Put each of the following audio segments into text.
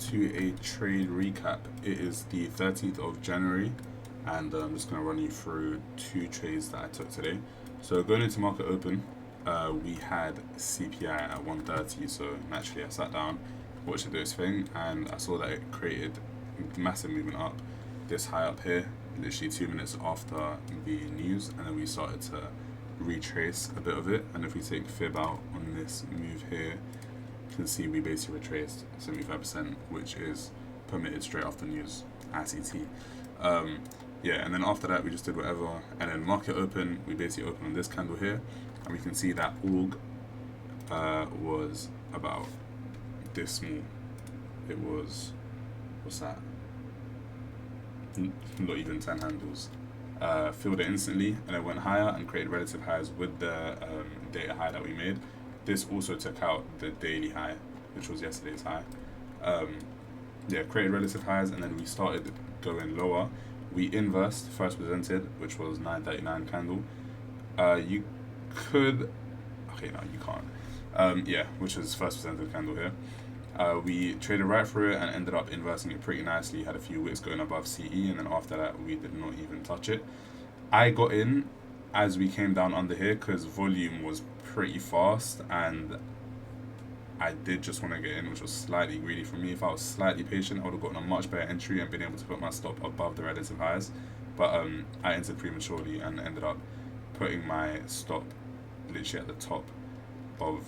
to a trade recap. It is the 13th of January, and I'm just going to run you through 2 trades that I took today. So going into market open, we had CPI at 130, so naturally I sat down, watched it do its thing, and I saw that it created massive movement up, this high up here, literally 2 minutes after the news, and then we started to retrace a bit of it. And if we take fib out on this move here, you can see we basically retraced 75%, which is permitted straight after news, ICT. Yeah, and then after that we just did whatever, and then market open, we basically opened on this candle here, and we can see that org was about this small. It was, what's that? Not even 10 handles. Filled it instantly, and it went higher and created relative highs with the data high that we made. This also took out the daily high, which was yesterday's high. Yeah, created relative highs, and then we started going lower. We inversed first presented, which was 939 candle. You could, okay, no, you can't. Yeah, which is first presented candle here. We traded right through it and ended up inversing it pretty nicely. Had a few wicks going above CE, and then after that we did not even touch it. I got in as we came down under here because volume was pretty fast, and I did just want to get in, which was slightly greedy for me. If I was slightly patient, I would have gotten a much better entry and been able to put my stop above the relative highs. But I entered prematurely and ended up putting my stop literally at the top of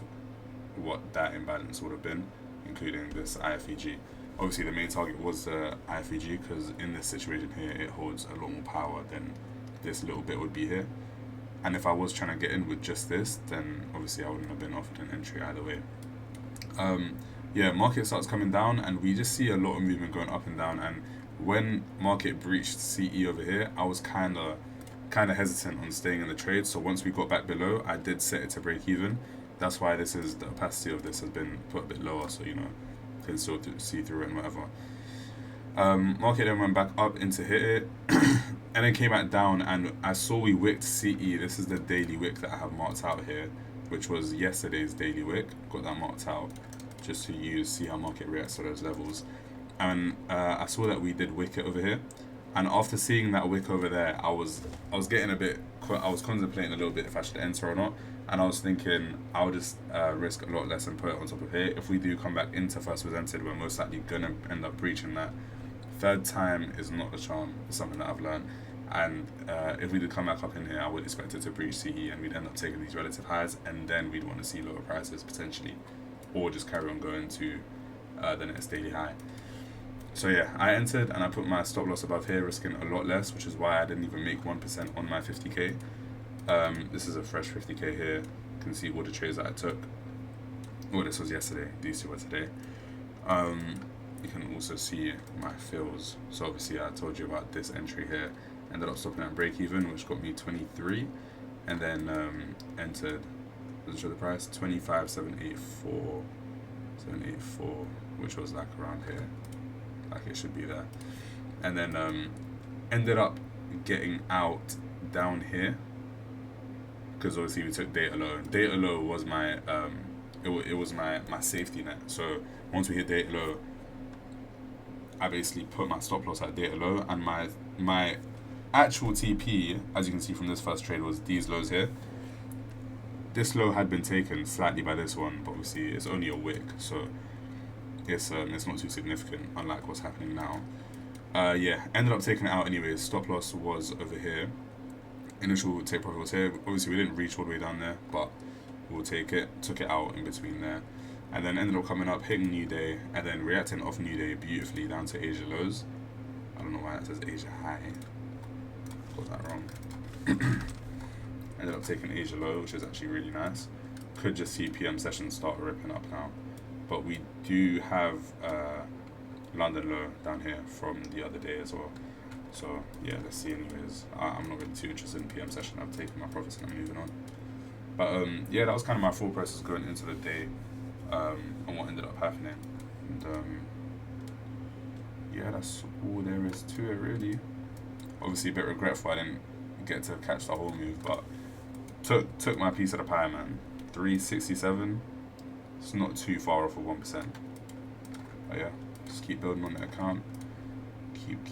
what that imbalance would have been, including this IFEG. Obviously the main target was the IFEG because in this situation here it holds a lot more power than this little bit would be here. And if I was trying to get in with just this, then obviously I wouldn't have been offered an entry either way. Yeah, market starts coming down, and we just see a lot of movement going up and down. And when market breached CE over here, I was kind of hesitant on staying in the trade. So once we got back below, I did set it to break even. That's why this is, the opacity of this has been put a bit lower, so you know, you can still see through it and whatever. Market then went back up into hit it, and then came back down, and I saw we wicked CE. This is the daily wick that I have marked out here, which was yesterday's daily wick. Got that marked out just to see how market reacts to those levels. And I saw that we did wick it over here, and after seeing that wick over there, I was getting a bit, I was contemplating a little bit if I should enter or not. And I was thinking I'll just risk a lot less and put it on top of here. If we do come back into first presented, we're most likely gonna end up breaching that. Third time is not the charm. It's something that I've learned. And if we did come back up in here, I would expect it to breach CE, and we'd end up taking these relative highs, and then we'd want to see lower prices potentially, or just carry on going to the next daily high. So yeah, I entered and I put my stop loss above here, risking a lot less, which is why I didn't even make 1% on my 50k. This is a fresh 50k here. You can see all the trades that I took. Oh, this was yesterday. These two were today. You can also see my fills. So obviously I told you about this entry here. Ended up stopping at break even, which got me 23, and then entered, let's show the price, 25,784, 784, which was like around here, like it should be there. And then ended up getting out down here because obviously we took data low. Data low was my it was my safety net. So once we hit data low, I basically put my stop loss at data low, and my actual TP, as you can see from this first trade, was these lows here. This low had been taken slightly by this one, but obviously it's only a wick, so it's not too significant, unlike what's happening now. Yeah, ended up taking it out anyways. Stop loss was over here. Initial take profit was here. Obviously we didn't reach all the way down there, but we'll take it. Took it out in between there, and then ended up coming up, hitting new day, and then reacting off new day beautifully down to Asia lows. I don't know why it says Asia high. Got that wrong. Ended up taking Asia low, which is actually really nice. Could just see PM sessions start ripping up now, but we do have London low down here from the other day as well. So yeah, let's see anyways. I'm not really too interested in PM session. I've taken my profits and I'm moving on. But yeah, that was kind of my thought process going into the day, and what ended up happening. And yeah, that's all there is to it really. Obviously a bit regretful I didn't get to catch the whole move, but took my piece of the pie, man. 367. It's not too far off of 1%. But yeah, just keep building on the account, keep